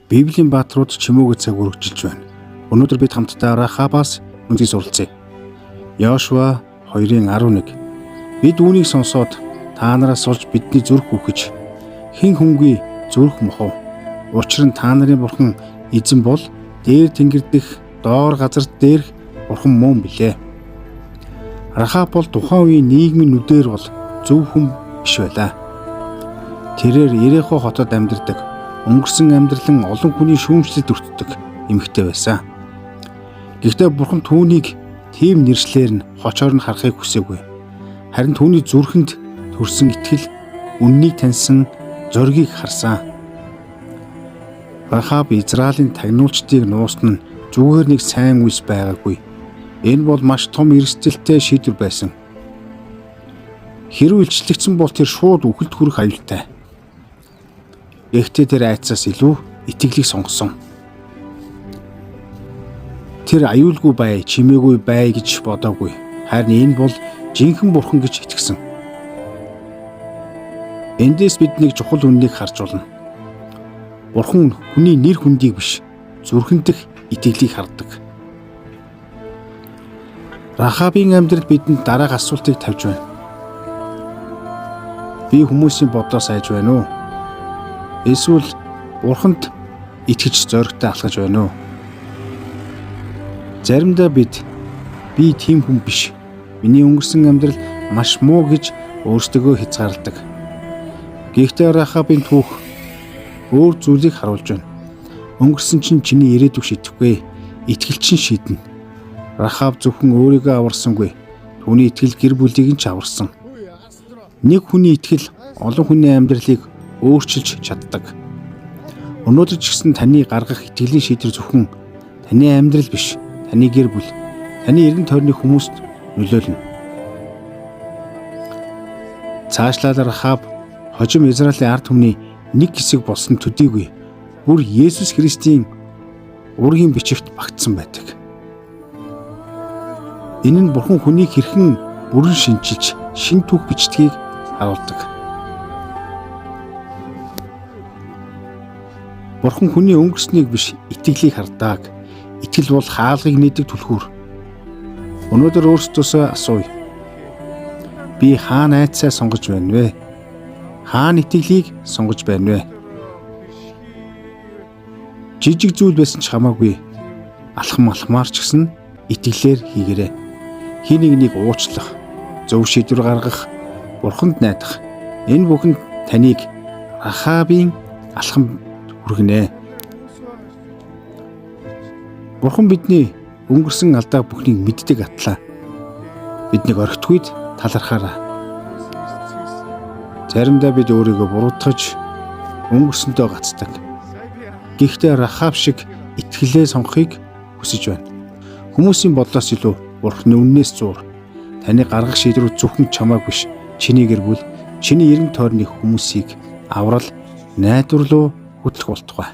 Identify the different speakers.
Speaker 1: Библийн бааtruуд чимээгүй цаг үргэлжилж байна. Өнөөдөр бид хамтдаа Рахабаас үндэс суралцъя. Йошуа 2:11. Бид үүнийг сонсоод та нараас олж бидний зүрх үхэж хэн хүнгүй зүрх мохов. Учир нь та нарын бурхан эзэн бол дээр тэнгэр дэх доор газар дээрх бурхан мөн билээ. Рахаб бол тухайн үеийн нийгмийн нүдээр бол зөв хүн биш байлаа. Тэрээр Ерехо хотод амьдардаг, өнгөрсөн амьдралан олон хүний шүүмжлэлд өртдөг эмэгтэй байсан. Гэхдээ бурхан түүнийг тийм нэршлэр нь хочоор нь харахыг хүсээгүй. Харин түүний зүрхэнд төрсөн итгэл, үннийг таньсан зоригийг харсан. Рахаб Израилийн тагнуулчдыг нуусна нь зүгээр нэг сайн үс байгаагүй. Энэ бол маш том эрсдэлтэй шийдвэр байсан. Хэрвээ илчлэгдсэн бол тэр шууд үхэлд хүрэх аюултай. Гэхдээ тэр айцаас илүү итгэлийг сонгосон. Тэр аюулгүй бай, чимээгүй бай гэж бодоогүй. Харин энэ бол жинхэнэ бурхан гэж итгэсэн. Эндээс бид нэг чухал үннийг харж байна. Бурхан хүний нэр хүндийг биш, зүрхэн дэх итгэлийг хардаг. Рахабын амьдрал бидэнд дараах асуултыг тавьж байна. Би хүмүүсийн бодлоо сайж байна уу? Эсвэл бурханд итгэж зоригтой алхаж байна уу? Заримдаа би тийм хүн биш. Миний өнгөрсөн амьдрал маш муу гэж өөрсдөө хязгаарладаг. Гэхдээ Рахабын түүх өөр зүйлийг харуулж байна. Өнгөрсөн чинь чиний ирээдүйг шийдэхгүй. Итгэл чинь шийднэ. Рахаб зөвхөн өөрийгөө аварсангүй. Түүний итгэл гэр бүлийг нь ч аварсан. Нэг хүний итгэл олон хүний амьдралыг өөрчилж чаддаг. Өнөөдөр ч гэсэн таны гаргах итгэлийн шийдвэр зөвхөн таны амьдрал биш, таны гэр бүл, таны эргэн тойрны хүмүүст нөлөөлнө. Цаашлаад Рахаб хожим Израилийн ард түмний нэг хэсэг болсон төдийгүй бүр Есүс Христийн ургийн бичигт багтсан байдаг. Энэ нь бурхан хүнийг хэрхэн бүрэн шинжилж, шин түүх бичдгийг харуулдаг. Бурхан хүний өнгөрснийг биш, итгэлийг хардаг. Итгэл бол хаалгыг нээдэг түлхүүр. Өнөөдөр өөрсдөөсөө асууя. Би хаана айцаа сонгож байна вэ? Хаана итгэлийг сонгож байна вэ? Жижиг зүйл байсан ч хамаагүй. Алхмаар ч гэсэн итгэлээр хийгээрэй. Хин нэг уучлах, зөв шийдвэр гаргах, бурханд найдах. Энэ бүхэн таныг Рахабын алхам хүргэнэ. Бурхан бидний өнгөрсөн алдаа бүхнийг мэддэг атлаа. Биднийг орхитгүйд талархаарай. Заримдаа бид өөрийгөө буруутгаж өнгөрсөндөө гацдаг. Гэхдээ Рахаб шиг итгэлээ сонгохыг хүсэж байна. Хүмүүсийн бодлоос илүү Бурханы үннээс зуур. Таны гаргах шийдвэр зөвхөн чамааг биш, чиний гэр бүл, чиний эргэн тойрны хүмүүсийг аврал, найдвар руу хөтлөх болтугай.